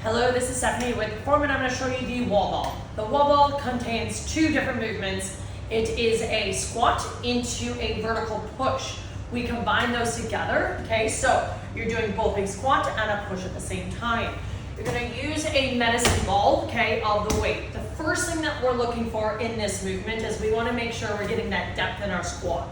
Hello, this is Stephanie with Pherform, and I'm going to show you the wall ball. The wall ball contains two different movements. It is a squat into a vertical push. We combine those together, okay? So you're doing both a squat and a push at the same time. You're going to use a medicine ball, okay, of the weight. The first thing that we're looking for in this movement is we want to make sure we're getting that depth in our squat.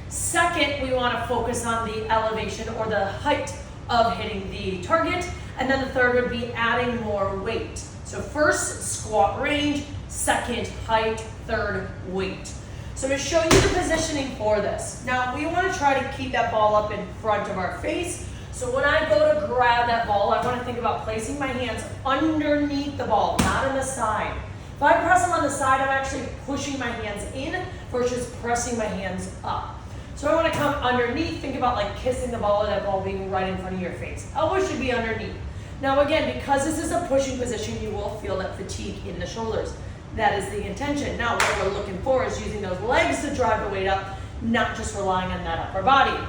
Second, we want to focus on the elevation or the height of hitting the target. And then the third would be adding more weight. So first, squat range, second, height, third, weight. So I'm going to show you the positioning for this. Now, we want to try to keep that ball up in front of our face. So when I go to grab that ball, I want to think about placing my hands underneath the ball, not on the side. If I press them on the side, I'm actually pushing my hands in versus pressing my hands up. So I want to come underneath, think about like kissing the ball or that ball being right in front of your face. Elbow should be underneath. Now again, because this is a pushing position, you will feel that fatigue in the shoulders. That is the intention. Now what we're looking for is using those legs to drive the weight up, not just relying on that upper body.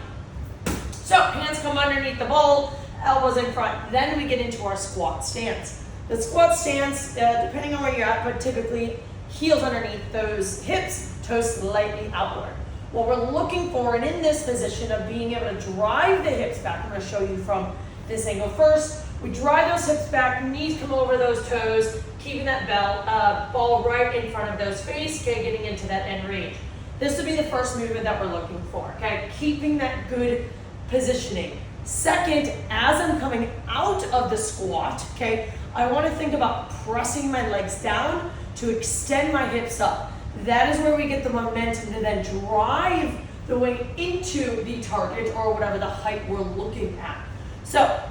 So hands come underneath the ball, elbows in front. Then we get into our squat stance. The squat stance, depending on where you're at, but typically heels underneath those hips, toes slightly outward. What we're looking for, and in this position of being able to drive the hips back, I'm going to show you from this angle first. We drive those hips back, knees come over those toes, keeping that ball right in front of those face, okay, getting into that end range. This would be the first movement that we're looking for, okay, keeping that good positioning. Second, as I'm coming out of the squat, okay, I want to think about pressing my legs down to extend my hips up. That is where we get the momentum to then drive the weight into the target or whatever the height we're looking at. So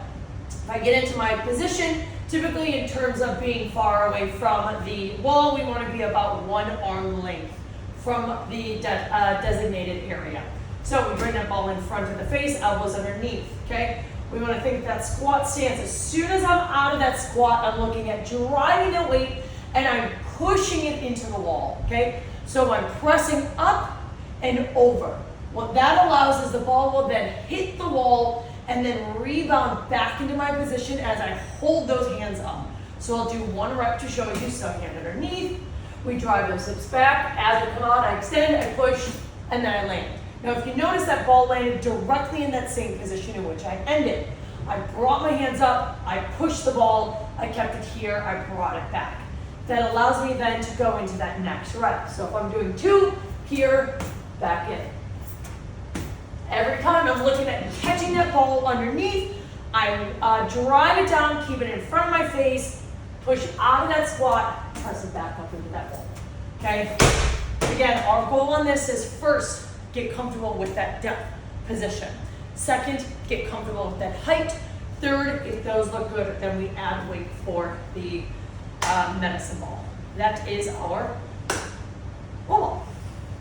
if I get into my position, typically in terms of being far away from the wall, we want to be about 1 arm length from the designated area. So we bring that ball in front of the face, elbows underneath, okay? We want to think that squat stance. As soon as I'm out of that squat, I'm looking at driving the weight and I'm pushing it into the wall, okay? So I'm pressing up and over. What that allows is the ball will then hit the wall and then rebound back into my position as I hold those hands up. So I'll do 1 rep to show you. So hand underneath, we drive those hips back. As I come on, I extend, I push, and then I land. Now if you notice that ball landed directly in that same position in which I ended. I brought my hands up, I pushed the ball, I kept it here, I brought it back. That allows me then to go into that next rep. So if I'm doing 2, here, back in. Every time I'm looking at catching that ball underneath, I drive it down, keep it in front of my face, push out of that squat, press it back up into that ball. Okay? Again, our goal on this is first, get comfortable with that depth position. Second, get comfortable with that height. Third, if those look good, then we add weight for the medicine ball. That is our